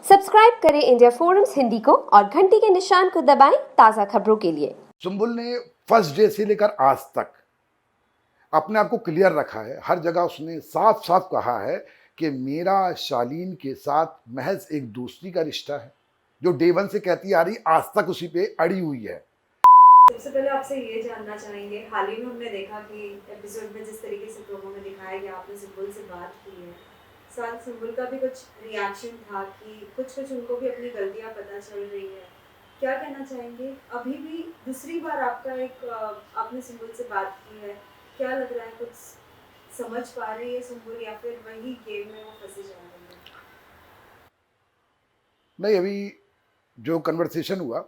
Subscribe करें India forums Hindi को और घंटी के निशान को दबाएं ताज़ा खबरों के लिए। सुंबुल ने फर्स्ट डे से लेकर आज तक अपने आप को क्लियर रखा है। हर जगह उसने साफ साफ कहा है कि मेरा शालीन के साथ महज एक दोस्ती का रिश्ता है, जो डे वन से कहती आ रही, आज तक उसी पे अड़ी हुई है। सबसे पहले आपसे ये जानना चाहेंगे, हाल ही में हमने देखा कि एपिसोड में जिस तरीके से प्रोमो में दिखाया गया, आपने सुंबुल से बात की है, साथ सुंबुल का भी कुछ रिएक्शन था कि कुछ उनको भी अपनी गलतियां पता चल रही है। क्या कहना चाहेंगे? अभी भी दूसरी बार आपका आपने सुंबुल से बात की है, क्या लग रहा है, कुछ समझ पा रही है सुंबुल या फिर वही गेम में वो फंसी जा रही है? नहीं, अभी जो कन्वर्सेशन हुआ,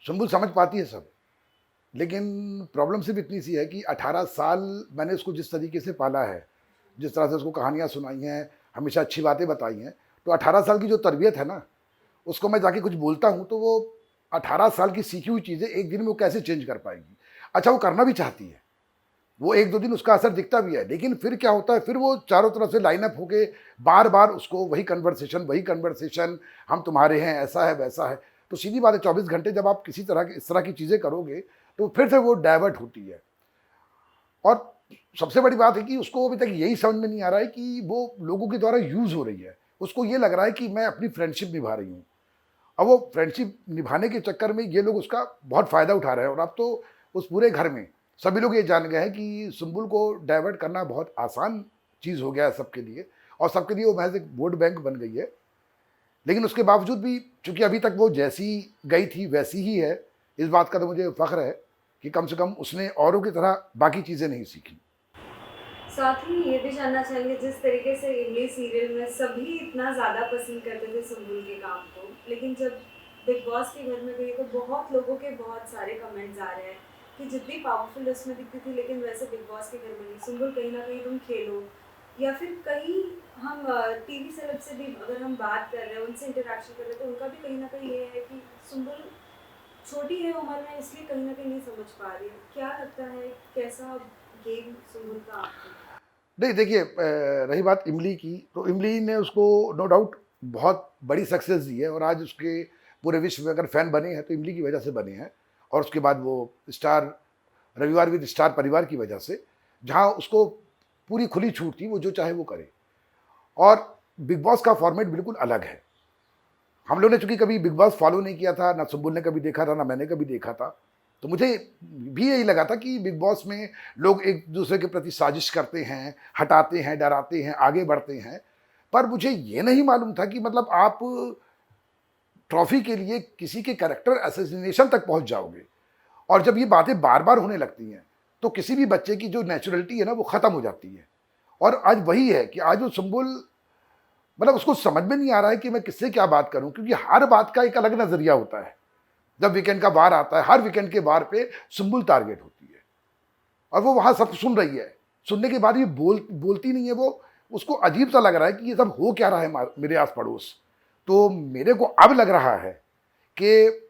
सुंबुल समझ पाती है सब, लेकिन प्रॉब्लम सिर्फ इतनी सी है कि 18 साल मैंने उसको जिस तरीके से पाला है, जिस तरह से उसको कहानियाँ सुनाई हैं, हमेशा अच्छी बातें बताई हैं, तो 18 साल की जो तरबियत है ना, उसको मैं जाके कुछ बोलता हूँ तो वो 18 साल की सीखी हुई चीज़ें एक दिन में वो कैसे चेंज कर पाएगी। अच्छा, वो करना भी चाहती है, वो एक दो दिन उसका असर दिखता भी है, लेकिन फिर क्या होता है, फिर वो चारों तरफ से लाइन अप होके बार बार उसको वही कन्वर्सेशन, हम तुम्हारे हैं, ऐसा है वैसा है। तो सीधी बात है, 24 घंटे जब आप किसी तरह की इस तरह की चीज़ें करोगे तो फिर से वो डाइवर्ट होती है। और सबसे बड़ी बात है कि उसको अभी तक यही समझ में नहीं आ रहा है कि वो लोगों के द्वारा यूज़ हो रही है। उसको ये लग रहा है कि मैं अपनी फ्रेंडशिप निभा रही हूँ। अब वो फ्रेंडशिप निभाने के चक्कर में ये लोग उसका बहुत फ़ायदा उठा रहे हैं, और अब तो उस पूरे घर में सभी लोग ये जान गए हैं कि सुंबुल को डाइवर्ट करना बहुत आसान चीज़ हो गया है सबके लिए, और सबके लिए वो महज एक वोट बैंक बन गई है। लेकिन उसके बावजूद भी, चूंकि अभी तक वो जैसी गई थी वैसी ही है, इस बात का तो मुझे फ़ख्र है कि कम से कम उसने औरों की तरह बाकी चीज़ें नहीं सीखी। साथ ही ये भी जानना चाहेंगे, जिस तरीके से इंग्लिश सीरियल में सभी इतना ज़्यादा पसंद करते थे सुंबुल के काम को, लेकिन जब बिग बॉस के घर में गई तो बहुत लोगों के बहुत सारे कमेंट्स आ रहे हैं कि जितनी पावरफुल उसमें दिखती थी, लेकिन वैसे बिग बॉस के घर में नहीं। सुंबुल, कहीं ना कहीं तुम खेलो, या फिर कहीं हम टीवी सेलेब से भी अगर हम बात कर रहे हैं, उनसे इंटरेक्शन कर रहे हैं, तो उनका भी कहीं ना कहीं ये है कि सुंबुल छोटी है उम्र में, इसलिए कहीं ना कहीं नहीं समझ पा रही है। क्या लगता है, कैसा गेम सुंबुल का आपको? नहीं, देखिए, रही बात इमली की, तो इमली ने उसको नो डाउट बहुत बड़ी सक्सेस दी है, और आज उसके पूरे विश्व में अगर फैन बने हैं तो इमली की वजह से बने हैं। और उसके बाद वो स्टार रविवार विद स्टार परिवार की वजह से, जहाँ उसको पूरी खुली छूट थी, वो जो चाहे वो करे। और बिग बॉस का फॉर्मेट बिल्कुल अलग है। हम लोग ने चूंकि कभी बिग बॉस फॉलो नहीं किया था, ना सुंबुल ने कभी देखा था, ना मैंने कभी देखा था, तो मुझे भी यही लगा था कि बिग बॉस में लोग एक दूसरे के प्रति साजिश करते हैं, हटाते हैं, डराते हैं, आगे बढ़ते हैं। पर मुझे ये नहीं मालूम था कि मतलब आप ट्रॉफी के लिए किसी के कैरेक्टर असैसिनेशन तक पहुंच जाओगे। और जब ये बातें बार बार होने लगती हैं तो किसी भी बच्चे की जो नेचुरलिटी है ना, वो ख़त्म हो जाती है। और आज वही है कि आज वो सुंबुल, मतलब उसको समझ में नहीं आ रहा है कि मैं किससे क्या बात करूं, क्योंकि हर बात का एक अलग नज़रिया होता है। जब वीकेंड का वार आता है, हर वीकेंड के वार पे सुंबुल टारगेट होती है, और वो वहाँ सब सुन रही है। सुनने के बाद भी बोलती नहीं है वो। उसको अजीब सा लग रहा है कि ये सब हो क्या रहा है मेरे आस पड़ोस। तो मेरे को अब लग रहा है कि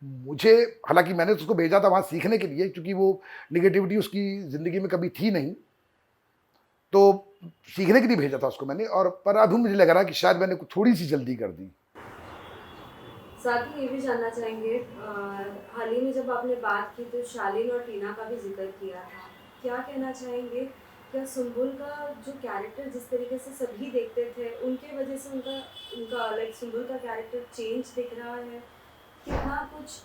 मुझे, हालांकि मैंने तो उसको भेजा था वहाँ सीखने के लिए, क्योंकि वो निगेटिविटी उसकी ज़िंदगी में कभी थी नहीं, तो सीखने के लिए भेजा था उसको मैंने। और पर अभी मुझे लग रहा है कि शायद मैंने कुछ थोड़ी सी जल्दी कर दी। साथ ही ये भी जानना चाहेंगे, हाल ही में जब आपने बात की तो शालीन और टीना का भी जिक्र किया था। क्या कहना चाहेंगे, क्या सुंबुल का जो कैरेक्टर जिस तरीके से सभी देखते थे, उनके वजह से उनका उनका लाइक सुंबुल का कैरेक्टर चेंज दिख रहा है? कितना कुछ,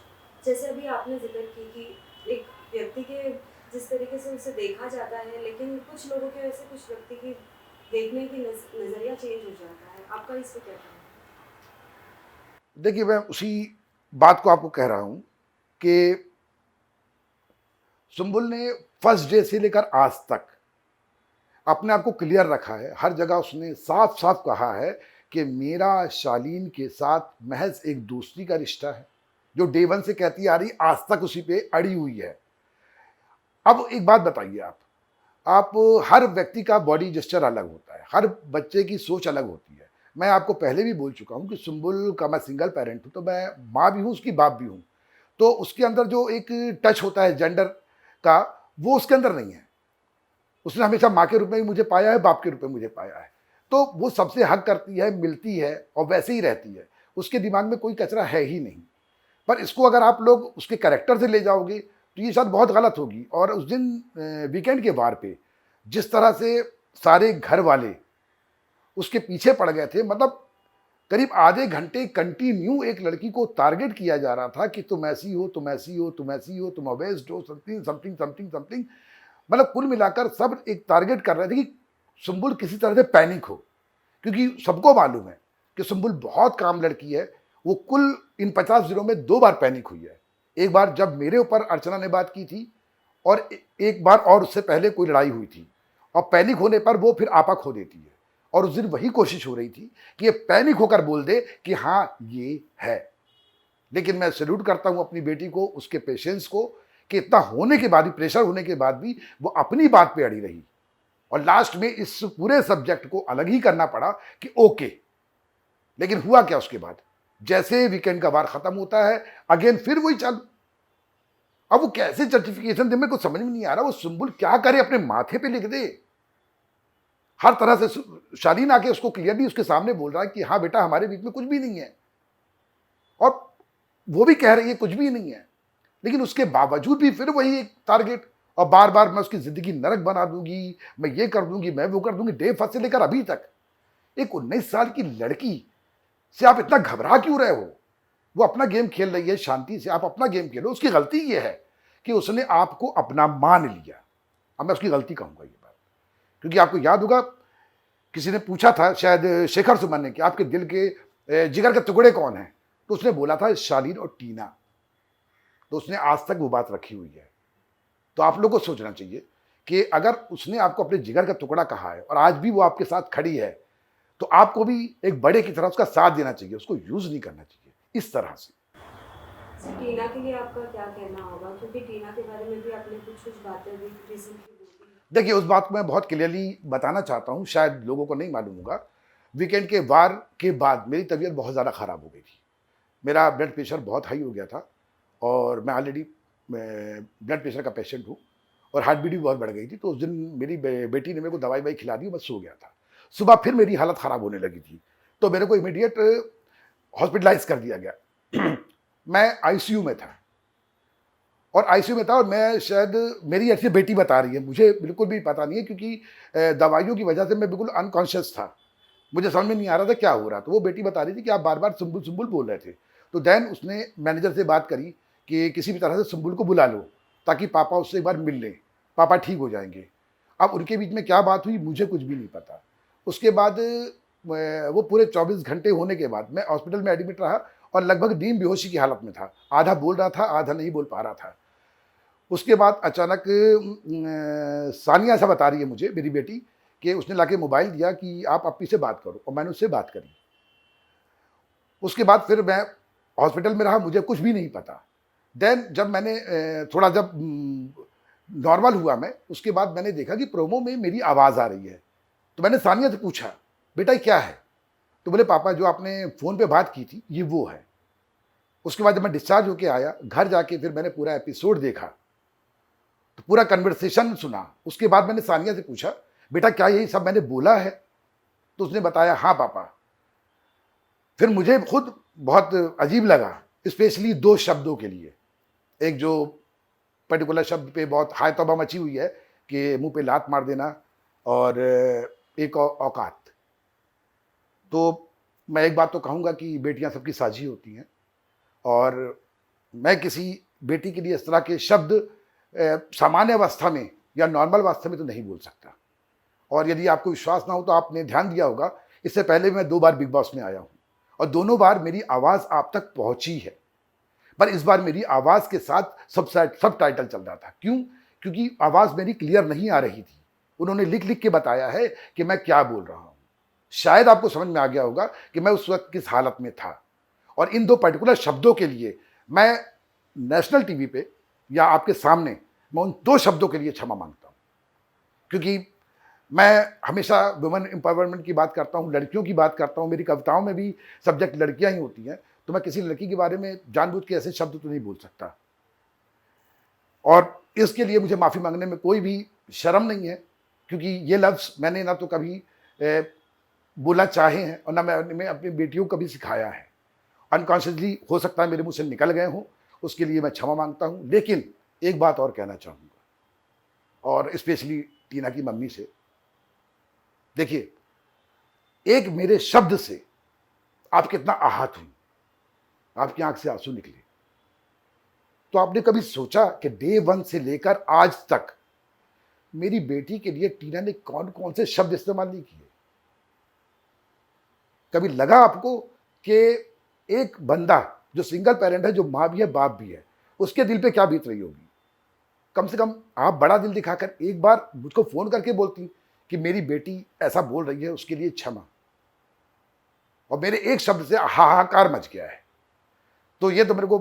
जैसे अभी आपने जिक्र की कि एक व्यक्ति के जिस तरीके से उसे देखा जाता है, लेकिन कुछ लोगों के वजह से कुछ व्यक्ति की देखने की नज़रिया चेंज हो जाता है। आपका इस पर क्या कहना है? देखिए, मैं उसी बात को आपको कह रहा हूँ कि सुंबुल ने फर्स्ट डे से लेकर आज तक अपने आप को क्लियर रखा है। हर जगह उसने साफ साफ कहा है कि मेरा शालीन के साथ महज एक दोस्ती का रिश्ता है, जो डे वन से कहती आ रही, आज तक उसी पे अड़ी हुई है। अब एक बात बताइए, आप हर व्यक्ति का बॉडी जेस्चर अलग होता है, हर बच्चे की सोच अलग होती है। मैं आपको पहले भी बोल चुका हूँ कि सुंबुल का, मैं सिंगल पेरेंट हूँ, तो मैं माँ भी हूँ, उसकी बाप भी हूँ। तो उसके अंदर जो एक टच होता है जेंडर का, वो उसके अंदर नहीं है। उसने हमेशा माँ के रूप में भी मुझे पाया है, बाप के रूप में मुझे पाया है। तो वो सबसे हक करती है, मिलती है और वैसे ही रहती है, उसके दिमाग में कोई कचरा है ही नहीं। पर इसको अगर आप लोग उसके कैरेक्टर से ले जाओगे तो ये शायद बहुत गलत होगी। और उस दिन वीकेंड के वार पे जिस तरह से सारे घर वाले उसके पीछे पड़ गए थे, मतलब करीब आधे घंटे कंटिन्यू एक लड़की को टारगेट किया जा रहा था कि तुम ऐसी हो, तुम ऐसी हो, तुम ऐसी हो, तुम अवेस्ड हो, समथिंग समथिंग समथिंग समथिंग। मतलब कुल मिलाकर सब एक टारगेट कर रहे थे कि सुंबुल किसी तरह से पैनिक हो, क्योंकि सबको मालूम है कि सुंबुल बहुत काम लड़की है। वो कुल इन 50 दिनों में 2 बार पैनिक हुई है। एक बार जब मेरे ऊपर अर्चना ने बात की थी और एक बार और उससे पहले कोई लड़ाई हुई थी, और पैनिक होने पर वो फिर आपा खो देती है। और उस दिन वही कोशिश हो रही थी कि ये पैनिक होकर बोल दे कि हाँ ये है। लेकिन मैं सैल्यूट करता हूं अपनी बेटी को, उसके पेशेंस को, कि इतना होने के बाद भी, प्रेशर होने के बाद भी वो अपनी बात पे अड़ी रही और लास्ट में इस पूरे सब्जेक्ट को अलग ही करना पड़ा कि ओके। लेकिन हुआ क्या उसके बाद, जैसे वीकेंड का वार खत्म होता है अगेन फिर वही चालू। अब वो कैसे जस्टिफिकेशन दे, मेरे को समझ में नहीं आ रहा। वो सुंबुल क्या करे, अपने माथे पे लिख दे। हर तरह से शालीन आके उसको क्लियरली उसके सामने बोल रहा है कि हाँ बेटा हमारे बीच में कुछ भी नहीं है, और वो भी कह रही है कुछ भी नहीं है। लेकिन उसके बावजूद भी फिर वही एक टारगेट, और बार बार मैं उसकी जिंदगी नरक बना दूंगी, मैं ये कर दूंगी, मैं वो कर दूंगी। डे फर्स्ट से लेकर अभी तक एक 19 साल की लड़की से आप इतना घबरा क्यों रहे हो? वो अपना गेम खेल रही है शांति से, आप अपना गेम खेलो। उसकी गलती ये है कि उसने आपको अपना मान लिया। अब मैं उसकी गलती कहूंगा ये बात, क्योंकि आपको याद होगा किसी ने पूछा था शायद शेखर सुमन ने कि आपके दिल के जिगर के टुकड़े कौन हैं, तो उसने बोला था शालीन और टीना। तो उसने आज तक वो बात रखी हुई है। तो आप लोगों को सोचना चाहिए कि अगर उसने आपको अपने जिगर का टुकड़ा कहा है और आज भी वो आपके साथ खड़ी है, तो आपको भी एक बड़े की तरह उसका साथ देना चाहिए, उसको यूज नहीं करना चाहिए इस तरह से। टीना के लिए आपका क्या कहना होगा, क्योंकि टीना के बारे में भी आपने कुछ बातें भी रिसेंटली बोली। देखिए, उस बात को मैं बहुत क्लियरली बताना चाहता हूँ, शायद लोगों को नहीं मालूम होगा। वीकेंड के वार के बाद मेरी तबीयत बहुत ज़्यादा ख़राब हो गई थी। मेरा ब्लड प्रेशर बहुत हाई हो गया था और मैं ऑलरेडी ब्लड प्रेशर का पेशेंट हूँ, और हार्ट बीट भी बहुत बढ़ गई थी। तो उस दिन मेरी बेटी ने मेरे को दवाई खिला दी, मैं सो गया था। सुबह फिर मेरी हालत ख़राब होने लगी थी, तो मेरे को इमीडिएट हॉस्पिटलाइज कर दिया गया। मैं आईसीयू में था, और मैं शायद, मेरी ऐसी बेटी बता रही है, मुझे बिल्कुल भी पता नहीं है, क्योंकि दवाइयों की वजह से मैं बिल्कुल अनकॉन्शियस था, मुझे समझ में नहीं आ रहा था क्या हो रहा। तो वो बेटी बता रही थी कि आप बार बार सुंबुल सुंबुल बोल रहे थे। तो देन उसने मैनेजर से बात करी कि किसी भी तरह से सुंबुल को बुला लो ताकि पापा उससे एक बार मिल लें, पापा ठीक हो जाएंगे। अब उनके बीच में क्या बात हुई मुझे कुछ भी नहीं पता। उसके बाद वो पूरे 24 घंटे होने के बाद मैं हॉस्पिटल में एडमिट रहा और लगभग नींद बेहोशी की हालत में था। आधा बोल रहा था, आधा नहीं बोल पा रहा था। उसके बाद अचानक सानिया से बता रही है मुझे, मेरी बेटी, कि उसने लाके मोबाइल दिया कि आप अपनी से बात करो, और मैंने उससे बात करी। उसके बाद फिर मैं हॉस्पिटल में रहा, मुझे कुछ भी नहीं पता। देन जब मैंने थोड़ा जब नॉर्मल हुआ मैं, उसके बाद मैंने देखा कि प्रोमो में मेरी आवाज़ आ रही है। तो मैंने सानिया से पूछा, बेटा क्या है? तो बोले पापा जो आपने फ़ोन पे बात की थी ये वो है। उसके बाद जब मैं डिस्चार्ज होके आया, घर जाके फिर मैंने पूरा एपिसोड देखा, तो पूरा कन्वर्सेशन सुना। उसके बाद मैंने सानिया से पूछा, बेटा क्या यही सब मैंने बोला है? तो उसने बताया हाँ पापा। फिर मुझे खुद बहुत अजीब लगा, स्पेशली 2 शब्दों के लिए। एक जो पर्टिकुलर शब्द पे बहुत हाय तौबा मची हुई है कि मुंह पे लात मार देना, और एक औकात। तो मैं एक बात तो कहूँगा कि बेटियां सबकी साझी होती हैं, और मैं किसी बेटी के लिए इस तरह के शब्द सामान्य अवस्था में या नॉर्मल अवस्था में तो नहीं बोल सकता। और यदि आपको विश्वास ना हो तो आपने ध्यान दिया होगा, इससे पहले मैं 2 बार बिग बॉस में आया हूँ और दोनों बार मेरी आवाज़ आप तक पहुँची है, पर इस बार मेरी आवाज़ के साथ सब टाइटल चल रहा था। क्यों? क्योंकि आवाज़ मेरी क्लियर नहीं आ रही थी। उन्होंने लिख लिख के बताया है कि मैं क्या बोल रहा हूँ। शायद आपको समझ में आ गया होगा कि मैं उस वक्त किस हालत में था, और इन 2 पर्टिकुलर शब्दों के लिए मैं नेशनल टीवी पे या आपके सामने मैं उन 2 शब्दों के लिए क्षमा मांगता हूँ। क्योंकि मैं हमेशा वुमेन एम्पावरमेंट की बात करता हूँ, लड़कियों की बात करता हूँ, मेरी कविताओं में भी सब्जेक्ट लड़कियाँ ही होती हैं, तो मैं किसी लड़की के बारे में जानबूझ के ऐसे शब्द तो नहीं बोल सकता। और इसके लिए मुझे माफ़ी मांगने में कोई भी शर्म नहीं है, क्योंकि ये लफ्ज़ मैंने ना तो कभी बोलना चाहे हैं और ना मैं अपनी बेटियों को कभी सिखाया है। अनकॉन्शियसली हो सकता है मेरे मुंह से निकल गए हों, उसके लिए मैं क्षमा मांगता हूँ। लेकिन एक बात और कहना चाहूँगा, और स्पेशली टीना की मम्मी से। देखिए, एक मेरे शब्द से आप कितना आहत हुई, आपकी आंख से आंसू निकले, तो आपने कभी सोचा कि डे 1 से लेकर आज तक मेरी बेटी के लिए टीना ने कौन कौन से शब्द इस्तेमाल नहीं किए? कभी लगा आपको कि एक बंदा जो सिंगल पेरेंट है, जो माँ भी है बाप भी है, उसके दिल पे क्या बीत रही होगी? कम से कम आप बड़ा दिल दिखाकर एक बार मुझको फोन करके बोलती कि मेरी बेटी ऐसा बोल रही है, उसके लिए क्षमा। और मेरे एक शब्द से हाहाकार मच गया है। तो ये तो मेरे को,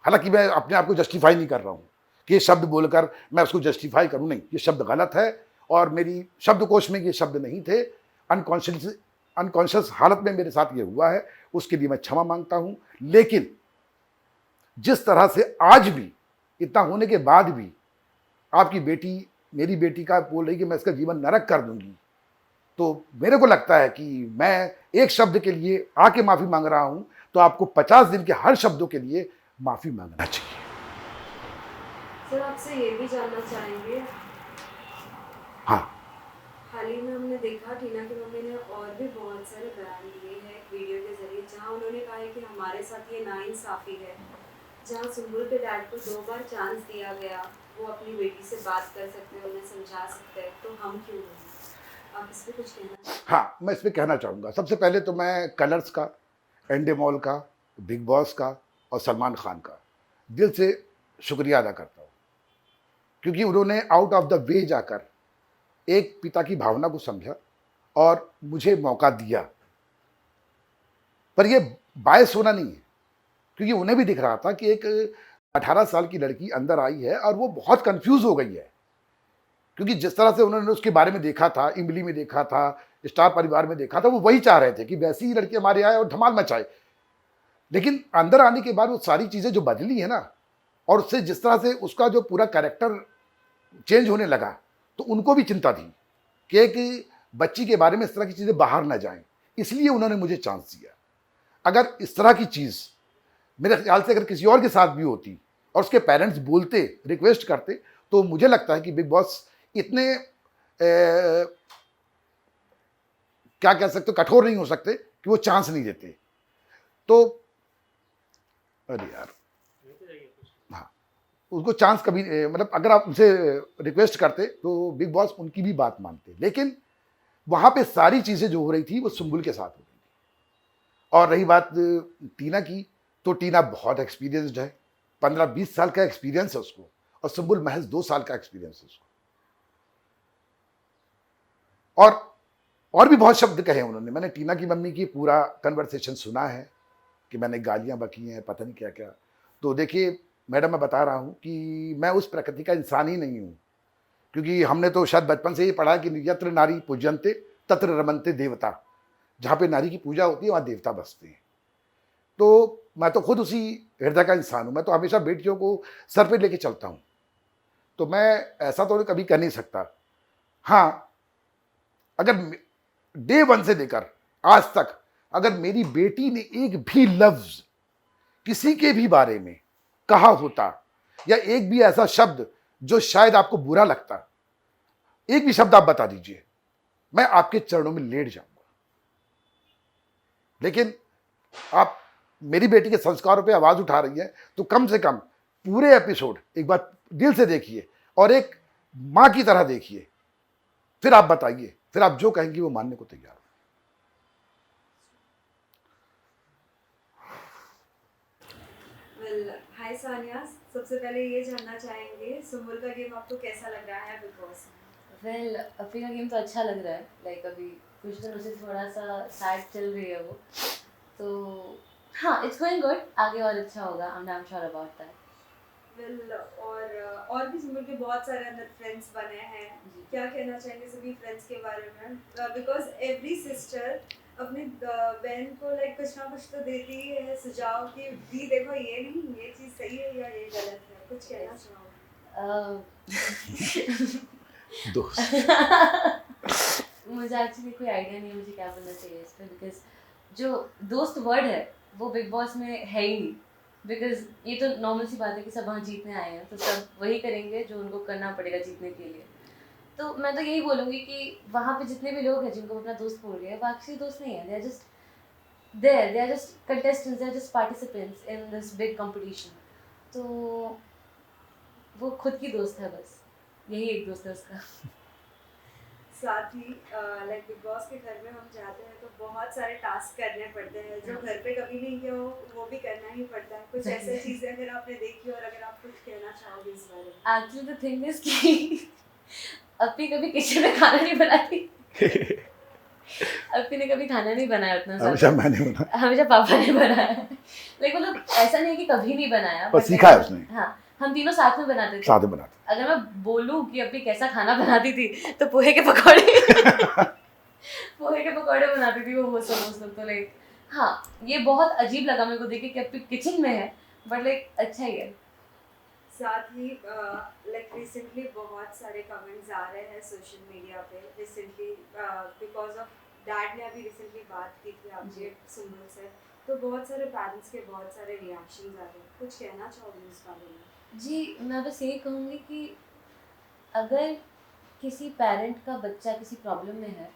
हालांकि मैं अपने आप को जस्टिफाई नहीं कर रहा हूँ कि ये शब्द बोलकर मैं उसको जस्टिफाई करूँ, नहीं, ये शब्द गलत है और मेरी शब्दकोश में ये शब्द नहीं थे। अनकॉन्शियस हालत में मेरे साथ ये हुआ है, उसके लिए मैं क्षमा मांगता हूँ। लेकिन जिस तरह से आज भी, इतना होने के बाद भी आपकी बेटी मेरी बेटी का बोल रही कि मैं इसका जीवन नरक कर दूंगी, तो मेरे को लगता है कि मैं एक शब्द के लिए आके माफी मांग रहा हूं, तो आपको 50 दिन के हर शब्दों के लिए माफी मांगना चाहिए। सर, आपसे ये भी जानना चाहेंगे, हाँ, हाल ही में हमने देखा टीना की मम्मी ने और भी बहुत सारे बयान दिए हैं वीडियो के जरिए, जहां उन्होंने कहा है कि हमारे साथ ये नाइंसाफी है। जहां सुम्बुल के डैड को 2 बार चांस दिया गया, वो अपनी बेटी से बात कर सकते हैं, उन्हें समझा सकते हैं, तो हम क्यों नहीं? आप इस पर कुछ कहना चाहेंगे? हाँ, मैं इस पर कहना चाहूँगा। सबसे पहले तो मैं कलर्स का, एंडेमॉल का, बिग बॉस का और सलमान खान का दिल से शुक्रिया अदा करता हूँ, क्योंकि उन्होंने आउट ऑफ द वे जाकर एक पिता की भावना को समझा और मुझे मौका दिया। पर ये बायस होना नहीं है, क्योंकि उन्हें भी दिख रहा था कि एक 18 साल की लड़की अंदर आई है और वो बहुत कंफ्यूज हो गई है, क्योंकि जिस तरह से उन्होंने उसके बारे में देखा था, इमली में देखा था, स्टार परिवार में देखा था, वो वही चाह रहे थे कि वैसी ही लड़की हमारे आए और धमाल मचाए। लेकिन अंदर आने के बाद वो सारी चीज़ें जो बदली है ना, और उससे जिस तरह से उसका जो पूरा कैरेक्टर चेंज होने लगा, तो उनको भी चिंता थी कि एक बच्ची के बारे में इस तरह की चीज़ें बाहर ना जाएं, इसलिए उन्होंने मुझे चांस दिया। अगर इस तरह की चीज़ मेरे ख्याल से अगर किसी और के साथ भी होती और उसके पेरेंट्स बोलते, रिक्वेस्ट करते, तो मुझे लगता है कि बिग बॉस इतने क्या कह सकते, कठोर नहीं हो सकते कि वो चांस नहीं देते। तो अरे यार, हाँ, उसको चांस कभी मतलब अगर आप उनसे रिक्वेस्ट करते तो बिग बॉस उनकी भी बात मानते। लेकिन वहाँ पे सारी चीज़ें जो हो रही थी वो सुम्बुल के साथ हो रही थी। और रही बात टीना की, तो टीना बहुत एक्सपीरियंस्ड है, 15-20 साल का एक्सपीरियंस है उसको, और सुम्बुल महज 2 साल का एक्सपीरियंस है उसको। और भी बहुत शब्द कहे उन्होंने। मैंने टीना की मम्मी की पूरा कन्वर्सेशन सुना है कि मैंने गालियाँ बकी हैं, पता नहीं क्या क्या। तो देखिए मैडम, मैं बता रहा हूँ कि मैं उस प्रकृति का इंसान ही नहीं हूँ, क्योंकि हमने तो शायद बचपन से ही पढ़ा कि यत्र नारी पूज्यन्ते तत्र रमन्ते देवता, जहाँ पे नारी की पूजा होती है वहाँ देवता बसते हैं। तो मैं तो खुद उसी हृदय का इंसान हूँ। मैं तो हमेशा बेटियों को सर पे लेके चलता हूँ, तो मैं ऐसा तो कभी कर नहीं सकता। हाँ, अगर डे 1 से लेकर आज तक अगर मेरी बेटी ने एक भी लफ्ज किसी के भी बारे में कहा होता, या एक भी ऐसा शब्द जो शायद आपको बुरा लगता, एक भी शब्द आप बता दीजिए, मैं आपके चरणों में लेट जाऊंगा। लेकिन आप मेरी बेटी के संस्कारों पे आवाज उठा रही है, तो कम से कम पूरे एपिसोड एक बार दिल से देखिए और एक मां की तरह देखिए, फिर आप बताइए, फिर आप जो कहेंगी वो मानने को तैयार हूं। हाय सानिया, सबसे पहले ये जानना चाहेंगे सुम्बुल का गेम आपको कैसा लग रहा है बिग बॉस में? वेल, अभी का गेम तो अच्छा लग रहा है। लाइक अभी कुछ दिनों से थोड़ा सा सैड चल रही है वो, तो हाँ, इट्स गोइंग गुड। आगे और अच्छा होगा, I am sure about that. Well, और भी सुम्बुल के बहुत सारे अंदर फ्रेंड्स बने हैं, क्या कहना चाहेंगे सभी फ्रेंड्स के बारे में? बिकॉज एवरी सिस्टर अपनी बहन को लाइक कुछ ना कुछ तो देती ही है सुझाव कि दी देखो ये नहीं, ये चीज़ सही है या ये गलत है, कुछ कहना चाहोगे? मुझे एक्चुअली कोई आइडिया नहीं है मुझे क्या बोलना चाहिए इस पर, बिकॉज जो दोस्त वर्ड है वो बिग बॉस में है ही नहीं। बिकॉज ये तो नॉर्मल सी बात है कि सब वहाँ जीतने आए हैं, तो सब वही करेंगे जो उनको करना पड़ेगा जीतने के लिए। तो मैं तो यही बोलूँगी कि वहाँ पे जितने भी लोग हैं जिनको अपना दोस्त बोल रहे हैं, वो एक्चुअली दोस्त नहीं है, they are just contestants, they are just participants in this big competition. तो वो खुद की दोस्त है, बस यही एक दोस्त है उसका। साथ ही लाइक बिग बॉस के घर में हम जाते हैं तो बहुत सारे टास्क करने पड़ते हैं जो घर पे कभी नहीं किया हो, वो भी करना ही पड़ता है। कुछ ऐसी चीजें अगर आपने देखी और अगर आप कुछ कहना चाहोगे इस बारे में। एक्चुअली द थिंग इज कि अपनी कभी किचन में खाना नहीं बनाती। अपनी ने कभी खाना नहीं बनाया उतना हमेशा ज़्यादा, मैंने बनाया, हमेशा पापा ने बनाया। लेकिन मतलब ऐसा नहीं है कि कभी नहीं बनाया, पर but सीखा है like, उसने, हाँ, हम तीनों साथ में बनाते थे। साथ में बनाते। अगर मैं बोलूँ कि अपनी कैसा खाना बनाती थी तो पोहे के पकौड़े पोहे के पकौड़े बनाती थी वो सब। तो लाइक हाँ, ये बहुत अजीब लगा मेरे को देख के कि अपनी किचन में है, बट लाइक अच्छा ही है। साथ ही लाइक रिसेंटली बहुत सारे कमेंट्स आ रहे हैं सोशल मीडिया पे रिसेंटली बिकॉज ऑफ डैड ने अभी रिसेंटली बात की थी आपके सुंदर से, तो बहुत सारे पेरेंट्स के बहुत सारे रिएक्शंस आ रहे हैं। कुछ कहना चाहोगे इस बारे में? जी, मैं बस यही कहूँगी कि अगर किसी पेरेंट का बच्चा किसी प्रॉब्लम में है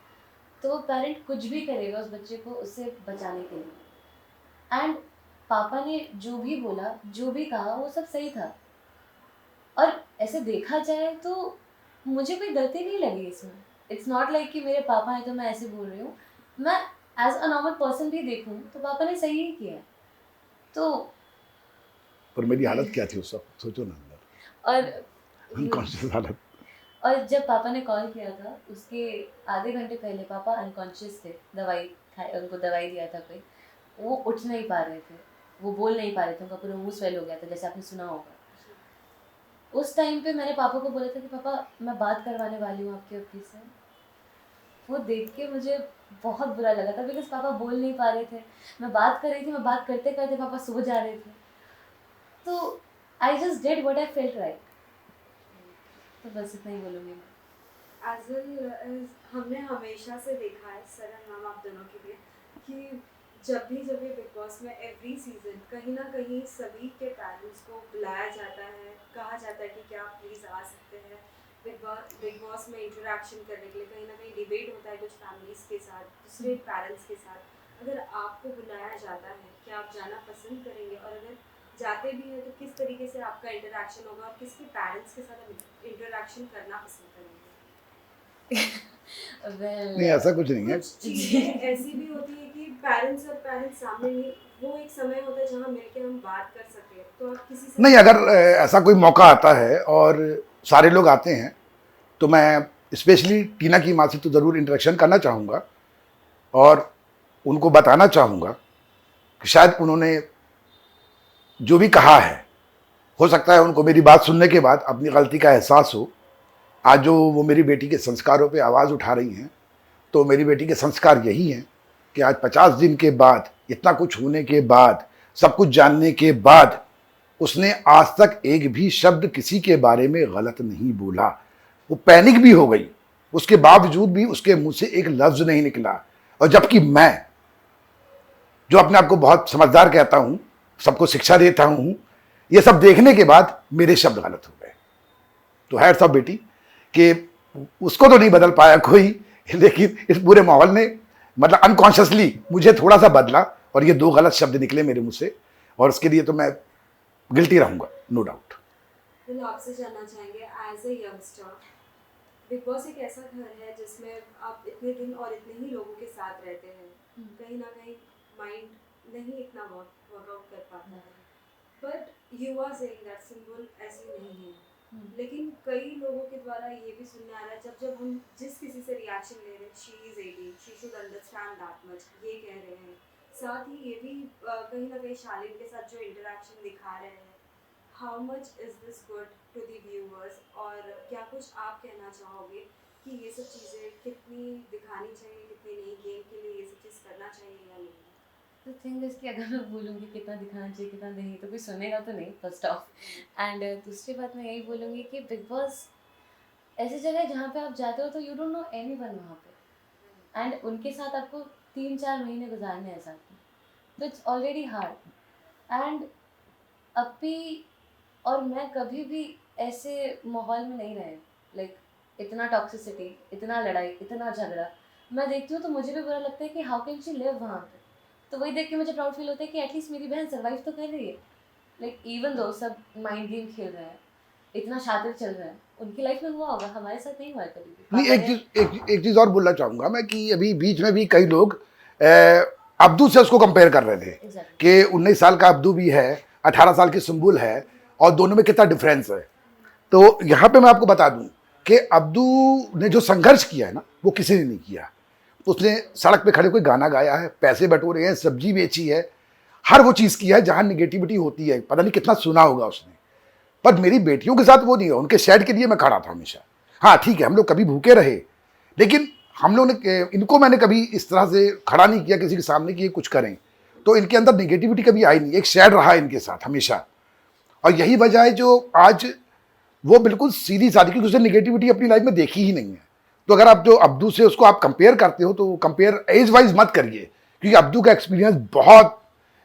तो वो पेरेंट कुछ भी करेगा उस बच्चे को उससे बचाने के लिए। एंड पापा ने जो भी बोला, जो भी कहा, वो सब सही था। और ऐसे देखा जाए तो मुझे कोई गलती नहीं लगी इसमें। इट्स नॉट लाइक कि मेरे पापा हैं तो मैं ऐसे बोल रही हूँ। मैं एज अ नॉर्मल पर्सन भी देखूँ तो पापा ने सही ही किया है। तो पर मेरी हालत क्या थी उस वक्त, सोचो ना, अंदर और अनकॉन्शियस हालत। और जब पापा ने कॉल किया था उसके आधे घंटे पहले पापा अनकॉन्शियस थे, दवाई खाए, उनको दवाई दिया था कोई, वो उठ नहीं पा रहे थे, वो बोल नहीं पा रहे थे, उनका पूरा मुंह स्वेल हो गया था, जैसे आपने सुना होगा। उस टाइम पे मैंने पापा को बोला था कि पापा मैं बात करवाने वाली हूँ आपके ऑफिस से। वो देख के मुझे बहुत बुरा लगा था बिकॉज पापा बोल नहीं पा रहे थे। मैं बात कर रही थी, मैं बात करते करते पापा सो जा रहे थे। तो I just did what I felt right. तो बस इतना ही बोलूँगी मैं। एज वेल हमने हमेशा से देखा है सर एंड मैम आप दोनों के लिए कि जब भी बिग बॉस में एवरी सीजन कहीं ना कहीं सभी के पेरेंट्स को बुलाया जाता है, कहा जाता है कि क्या आप प्लीज़ आ सकते हैं बिग बॉस में इंटरेक्शन करने के लिए। कहीं ना कहीं डिबेट होता है कुछ फैमिलीज़ के साथ, दूसरे पेरेंट्स के साथ। अगर आपको बुलाया जाता है क्या आप जाना पसंद करेंगे, और अगर जाते भी हैं तो किस तरीके से आपका इंटरेक्शन होगा और किसके पेरेंट्स के साथ इंटरेक्शन करना पसंद करेंगे? नहीं, ऐसा कुछ नहीं है। कुछ चीजें ऐसी भी होती है कि पेरेंट्स और पेरेंट्स सामने नहीं, वो एक समय होता है जहाँ मिलके हम बात कर सकते हैं। तो आप किसी से नहीं, अगर ऐसा कोई मौका आता है और सारे लोग आते हैं तो मैं स्पेशली टीना की माँ से तो ज़रूर इंटरेक्शन करना चाहूँगा और उनको बताना चाहूँगा कि शायद उन्होंने जो भी कहा है, हो सकता है उनको मेरी बात सुनने के बाद अपनी गलती का एहसास हो। आज जो वो मेरी बेटी के संस्कारों पे आवाज़ उठा रही हैं, तो मेरी बेटी के संस्कार यही हैं कि आज 50 दिन के बाद, इतना कुछ होने के बाद, सब कुछ जानने के बाद, उसने आज तक एक भी शब्द किसी के बारे में गलत नहीं बोला। वो पैनिक भी हो गई, उसके बावजूद भी उसके मुंह से एक लफ्ज़ नहीं निकला। और जबकि मैं, जो अपने आप को बहुत समझदार कहता हूँ, सबको शिक्षा देता हूँ, ये सब देखने के बाद मेरे शब्द गलत हो गए। तो है सब बेटी कि उसको तो नहीं बदल पाया कोई, लेकिन इस पूरे माहौल ने मतलब अनकॉन्शियसली मुझे थोड़ा सा बदला और ये 2 गलत शब्द निकले मेरे मुंह से, और उसके लिए तो मैं गिल्टी रहूंगा, नो डाउट। तो आपसे जानना चाहेंगे as a youngster, Bigg Boss एक ऐसा घर है जिसमें आप इतने दिन और इतने ही लोगों के साथ रहते हैं, कहीं ना कहीं माइंड नहीं इतना वर्कआउट कर पाता है। But you are saying that symbol ऐसी नहीं है, लेकिन कई लोगों के द्वारा ये भी सुनने आ रहा है जब हम जिस किसी से रिएक्शन ले रहे हैं, she is 18, she should understand that much, ये कह रहे हैं। साथ ही ये भी कहीं ना कहीं शालीन के साथ जो इंटरेक्शन दिखा रहे हैं, how much is this good to the viewers, और क्या कुछ आप कहना चाहोगे कि ये सब चीज़ें कितनी दिखानी चाहिए, कितनी नहीं, गेम के लिए ये सब चीज़ करना चाहिए या नहीं? तो थिंग इज कि अगर मैं बोलूँगी कितना दिखाना चाहिए कितना नहीं, तो कोई सुनेगा तो नहीं, फर्स्ट ऑफ। एंड दूसरी बात मैं यही बोलूँगी कि बिग बॉस ऐसी जगह है जहाँ पे आप जाते हो तो यू डोंट नो एनीवन वहाँ पे। एंड उनके साथ आपको 3-4 महीने गुजारने हैं साथ में, तो इट्स ऑलरेडी हार्ड। एंड अपी और मैं कभी भी ऐसे माहौल में नहीं रहे, लाइक इतना टॉक्सिसिटी, इतना लड़ाई, इतना झगड़ा मैं देखती हूँ तो मुझे भी बुरा लगता है कि हाउ कैन शी लिव वहाँ पे। तो वही देख के मुझे प्राउड फील होता है कि एटलीस्ट मेरी बहन सर्वाइव तो कर रही है, लाइक इवन दो सब माइंड गेम खेल रहे हैं, इतना शातिर चल रहा है, उनकी लाइफ में हुआ होगा, हमारे साथ नहीं हुआ है कभी भी। नहीं, पापा एक ने चीज एक चीज और बोलना चाहूंगा मैं कि अभी बीच में भी कई लोग अब्दू से उसको कंपेयर कर रहे थे एग्जैक्टली कि 19 साल का अब्दू भी है, 18 साल की सुम्बुल है, और दोनों में कितना डिफरेंस है। तो यहाँ पे मैं आपको बता दूं कि अब्दू ने जो संघर्ष किया है ना, वो किसी ने नहीं किया। उसने सड़क पे खड़े कोई गाना गाया है, पैसे बटोरे हैं, सब्जी बेची है, हर वो चीज़ की है जहाँ निगेटिविटी होती है, पता नहीं कितना सुना होगा उसने। पर मेरी बेटियों के साथ वो नहीं है, उनके शेड के लिए मैं खड़ा था हमेशा। हाँ ठीक है, हम लोग कभी भूखे रहे, लेकिन हम लोग ने इनको मैंने कभी इस तरह से खड़ा नहीं किया किसी के सामने कि ये कुछ करें, तो इनके अंदर निगेटिविटी कभी आई नहीं, एक शेड रहा इनके साथ हमेशा। और यही वजह है जो आज वो बिल्कुल सीधी सादी, क्योंकि उसने निगेटिविटी अपनी लाइफ में देखी ही नहीं है। तो अगर आप जो अब्दू से उसको आप कंपेयर करते हो तो कंपेयर एज वाइज मत करिए, क्योंकि अब्दू का एक्सपीरियंस बहुत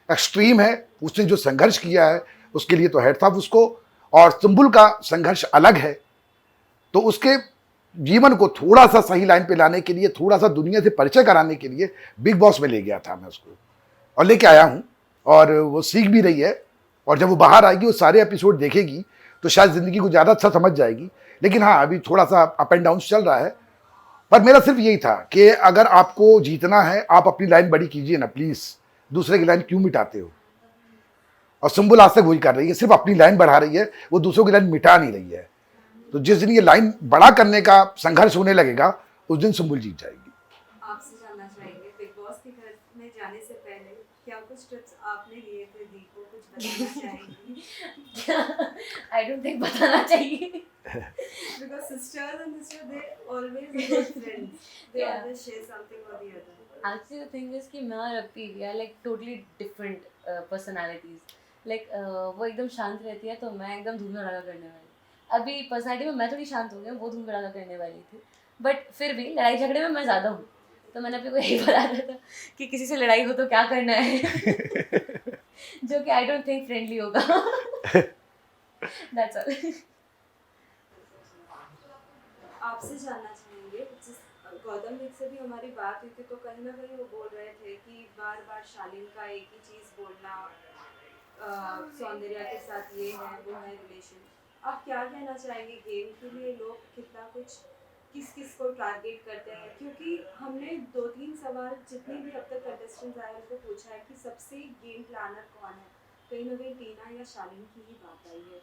एक्सट्रीम है। उसने जो संघर्ष किया है उसके लिए तो हेड था उसको, और सुम्बुल का संघर्ष अलग है। तो उसके जीवन को थोड़ा सा सही लाइन पे लाने के लिए, थोड़ा सा दुनिया से परिचय कराने के लिए बिग बॉस में ले गया था मैं उसको, और लेके आया हूँ, और वो सीख भी रही है। और जब वो बाहर आएगी, वो सारे एपिसोड देखेगी तो शायद ज़िंदगी को ज़्यादा अच्छा समझ जाएगी। लेकिन हाँ, अभी थोड़ा सा अप एंड डाउन चल रहा है। पर मेरा सिर्फ यही था कि अगर आपको जीतना है, आप अपनी लाइन बड़ी कीजिए ना प्लीज़, दूसरे की लाइन क्यों मिटाते हो। और सुम्बुल आज तक वही कर रही है, सिर्फ अपनी लाइन बढ़ा रही है, वो दूसरों की लाइन मिटा नहीं रही है। तो जिस दिन ये लाइन बड़ा करने का संघर्ष होने लगेगा, उस दिन सुम्बुल जीत जाएगी। आपसे जानना चाहेंगे, बिग बॉस के घर में जाने से पहले क्या कुछ टिप्स आपने लिए थे दी को, कुछ बताना चाहेंगी? आई डोंट थिंक बताना चाहिए। Because sisters and sisters, they always are good friends. They Yeah. always share something or the other. Actually, the thing is कि मैं और अपी we are like totally different personalities. Like वो एकदम शांत रहती है तो मैं एकदम धूम धड़ाका करने वाली। अभी पर्सनालिटी में मैं थोड़ी शांत हो गई हूँ, वो धूम धड़ाका करने वाली थी। बट फिर भी लड़ाई झगड़े में मैं ज़्यादा हूँ। तो मैंने अपने को यही बताया था कि किसी से लड़ाई हो तो क्या करना है जो कि आई डोंट थिंक फ्रेंडली होगा। That's all. आपसे जानना चाहेंगे, जिस गौतम देव से भी हमारी बात हुई थी तो कहीं ना कहीं वो बोल रहे थे कि बार बार शालीन का एक ही चीज़ बोलना, सौंदर्या के साथ ये है वो है रिलेशन। आप क्या कहना चाहेंगे, गेम के लिए लोग कितना कुछ किस किस को टारगेट करते हैं? क्योंकि हमने 2-3 सवाल जितने भी अब तक कंटेस्टेंट्स आए उनको पूछा है कि सबसे गेम प्लानर कौन है, कहीं ना कहीं टीना या शालीन की ही बात आई है।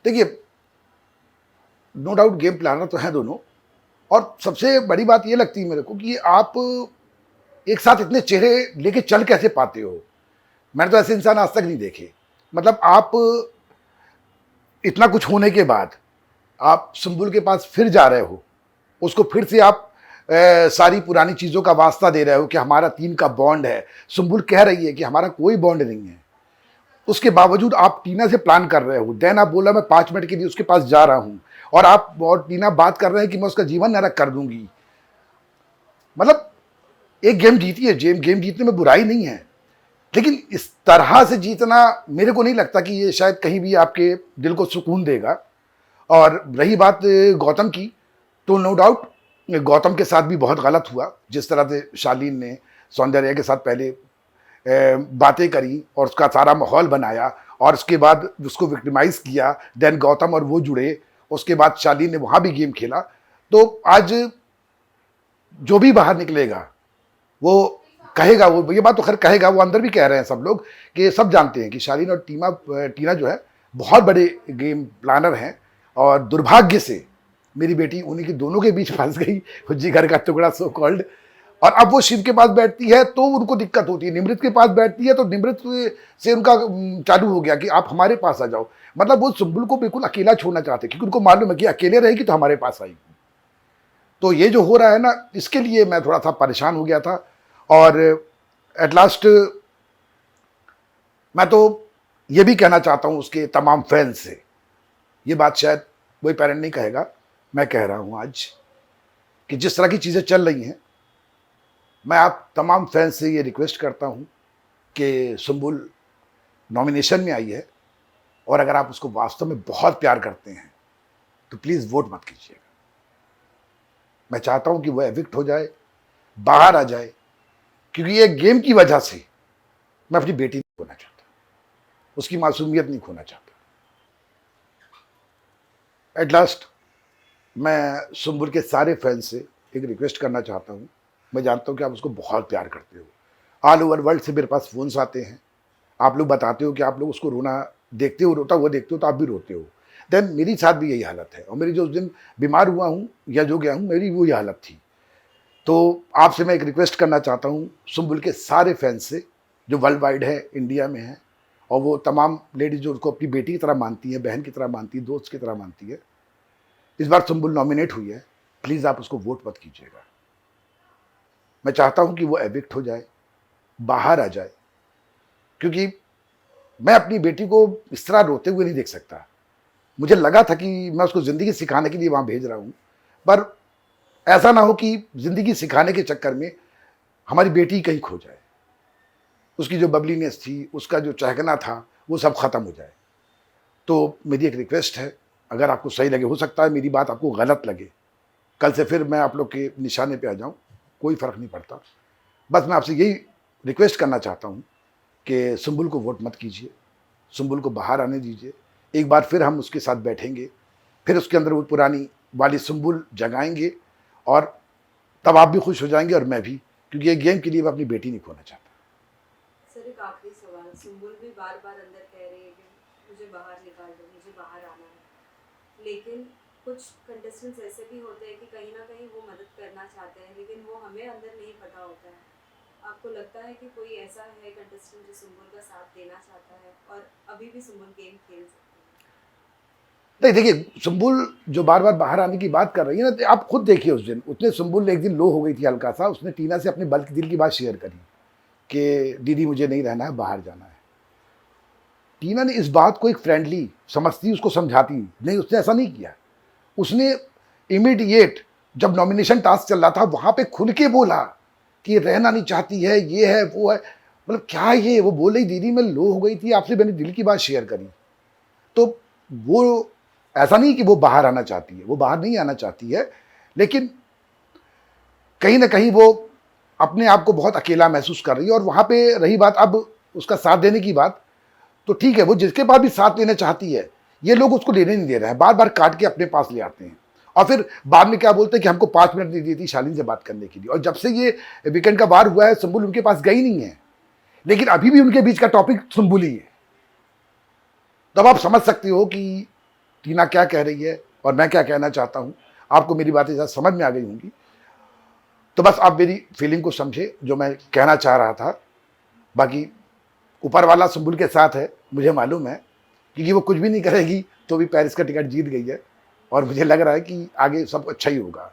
देखिए, नो डाउट गेम प्लानर तो हैं दोनों, और सबसे बड़ी बात ये लगती है मेरे को कि आप एक साथ इतने चेहरे लेके चल कैसे पाते हो। मैंने तो ऐसे इंसान आज तक नहीं देखे। मतलब आप इतना कुछ होने के बाद आप सुम्बुल के पास फिर जा रहे हो, उसको फिर से आप सारी पुरानी चीज़ों का वास्ता दे रहे हो कि हमारा 3 का बॉन्ड है। सुम्बुल कह रही है कि हमारा कोई बॉन्ड नहीं है, उसके बावजूद आप टीना से प्लान कर रहे हो। देन आप बोला मैं 5 मिनट के लिए उसके पास जा रहा हूँ, और टीना बात कर रहे हैं कि मैं उसका जीवन नरक कर दूंगी। मतलब एक गेम जीती है, गेम जीतने में बुराई नहीं है, लेकिन इस तरह से जीतना मेरे को नहीं लगता कि ये शायद कहीं भी आपके दिल को सुकून देगा। और रही बात गौतम की, तो नो डाउट गौतम के साथ भी बहुत गलत हुआ, जिस तरह से शालीन ने सौंदर्या के साथ पहले बातें करी और उसका सारा माहौल बनाया, और उसके बाद उसको विक्टिमाइज किया। देन गौतम और वो जुड़े, उसके बाद शालीन ने वहाँ भी गेम खेला। तो आज जो भी बाहर निकलेगा वो कहेगा, वो ये बात तो खैर कहेगा, वो अंदर भी कह रहे हैं सब लोग कि सब जानते हैं कि शालीन और टीना जो है बहुत बड़े गेम प्लानर हैं। और दुर्भाग्य से मेरी बेटी उन्हीं के दोनों के बीच फंस गई, जिगर का टुकड़ा सो कॉल्ड। और अब वो शिव के पास बैठती है तो उनको दिक्कत होती है, निमृत के पास बैठती है तो निमृत से उनका चालू हो गया कि आप हमारे पास आ जाओ। मतलब वो सुम्बुल को बिल्कुल अकेला छोड़ना चाहते, क्योंकि उनको मालूम है कि अकेले रहेगी तो हमारे पास आएगी। तो ये जो हो रहा है ना, इसके लिए मैं थोड़ा सा परेशान हो गया था। और एट लास्ट मैं तो ये भी कहना चाहता हूँ उसके तमाम फैंस से, ये बात शायद कोई पेरेंट नहीं कहेगा, मैं कह रहा हूँ आज कि जिस तरह की चीज़ें चल रही हैं, मैं आप तमाम फैंस से ये रिक्वेस्ट करता हूँ कि सुम्बुल नॉमिनेशन में आई है, और अगर आप उसको वास्तव में बहुत प्यार करते हैं तो प्लीज़ वोट मत कीजिएगा। मैं चाहता हूँ कि वो एविक्ट हो जाए, बाहर आ जाए, क्योंकि ये गेम की वजह से मैं अपनी बेटी नहीं खोना चाहता, उसकी मासूमियत नहीं खोना चाहता। एट लास्ट मैं सुम्बुल के सारे फैंस से एक रिक्वेस्ट करना चाहता हूँ। मैं जानता हूँ कि आप उसको बहुत प्यार करते हो, ऑल ओवर वर्ल्ड से मेरे पास फ़ोन्स आते हैं, आप लोग बताते हो कि आप लोग उसको रोना देखते हो, रोता हुआ देखते हो तो आप भी रोते हो। देन मेरी साथ भी यही हालत है, और मेरी जो उस दिन बीमार हुआ हूँ या जो गया हूँ, मेरी वही हालत थी। तो आपसे मैं एक रिक्वेस्ट करना चाहता हूँ सुम्बुल के सारे फैंस से, जो वर्ल्ड वाइड है, इंडिया में है, और वो तमाम लेडीज़ जो उसको अपनी बेटी की तरह मानती है, बहन की तरह मानती है, दोस्त की तरह मानती है, इस बार सुम्बुल नॉमिनेट हुई है, प्लीज़ आप उसको वोट मत कीजिएगा। मैं चाहता हूँ कि वो एविक्ट हो जाए, बाहर आ जाए, क्योंकि मैं अपनी बेटी को इस तरह रोते हुए नहीं देख सकता। मुझे लगा था कि मैं उसको ज़िंदगी सिखाने के लिए वहाँ भेज रहा हूँ, पर ऐसा ना हो कि ज़िंदगी सिखाने के चक्कर में हमारी बेटी कहीं खो जाए, उसकी जो बबलीनेस थी, उसका जो चहकना था, वो सब ख़त्म हो जाए। तो मेरी एक रिक्वेस्ट है, अगर आपको सही लगे, हो सकता है मेरी बात आपको गलत लगे, कल से फिर मैं आप लोग के निशाने पे आ जाऊँ, कोई फ़र्क नहीं पड़ता। बस मैं आपसे यही रिक्वेस्ट करना चाहता हूँ कि सुम्बुल को वोट मत कीजिए, सुम्बुल को बाहर आने दीजिए। एक बार फिर हम उसके साथ बैठेंगे, फिर उसके अंदर वो पुरानी वाली सुम्बुल जगाएंगे, और तब आप भी खुश हो जाएंगे और मैं भी, क्योंकि ये गेम के लिए मैं अपनी बेटी नहीं खोना चाहता। सर एक आखिरी सवाल, सुम्बुल भी बार बार अंदर कह रही है कि मुझे बाहर निकाल दो, मुझे बाहर आना है, लेकिन कुछ कंटेस्टेंट्स ऐसे भी होते हैं कि कहीं ना कहीं वो मदद करना चाहते हैं, लेकिन वो हमें अंदर नहीं पता होता है। आपको लगता है कि कोई ऐसा है कंटेस्टेंट जो सुम्बुल का साथ देना चाहता है और अभी भी सुम्बुल गेम खेल सकती है? नहीं, देखिए, सुम्बुल जो बार बार बाहर आने की बात कर रही है ना, तो आप खुद देखिए, उस दिन उसने, सुम्बुल ने एक दिन लो हो गई थी हल्का सा, उसने टीना से अपने दिल की बात शेयर करी कि दीदी मुझे नहीं रहना है, बाहर जाना है। टीना ने इस बात को एक फ्रेंडली समझती, उसको समझाती नहीं, उसने ऐसा नहीं किया। उसने इमीडिएट जब नॉमिनेशन टास्क चल रहा था, वहाँ पे खुल के बोला कि रहना नहीं चाहती है, ये है, वो है। मतलब क्या ये, वो बोल रही दीदी मैं लो हो गई थी, आपसे मैंने दिल की बात शेयर करी। तो वो ऐसा नहीं कि वो बाहर आना चाहती है, वो बाहर नहीं आना चाहती है, लेकिन कहीं ना कहीं वो अपने आप को बहुत अकेला महसूस कर रही है। और वहाँ पे रही बात अब उसका साथ देने की बात, तो ठीक है, वो जिसके पास भी साथ लेना चाहती है, ये लोग उसको लेने नहीं दे रहे हैं, बार बार काट के अपने पास ले आते हैं, और फिर बाद में क्या बोलते हैं कि हमको 5 मिनट नहीं दी थी शालीन से बात करने के लिए। और जब से ये वीकेंड का वार हुआ है, सुम्बुल उनके पास गई नहीं है, लेकिन अभी भी उनके बीच का टॉपिक सुम्बुल ही है। तब आप समझ सकते हो कि टीना क्या कह रही है और मैं क्या कहना चाहता हूँ। आपको मेरी बातें ज़्यादा समझ में आ गई होंगी, तो बस आप मेरी फीलिंग को समझे, जो मैं कहना चाह रहा था। बाकी ऊपर वाला सुम्बुल के साथ है, मुझे मालूम है, क्योंकि वो कुछ भी नहीं करेगी तो भी पेरिस का टिकट जीत गई है, और मुझे लग रहा है कि आगे सब अच्छा ही होगा।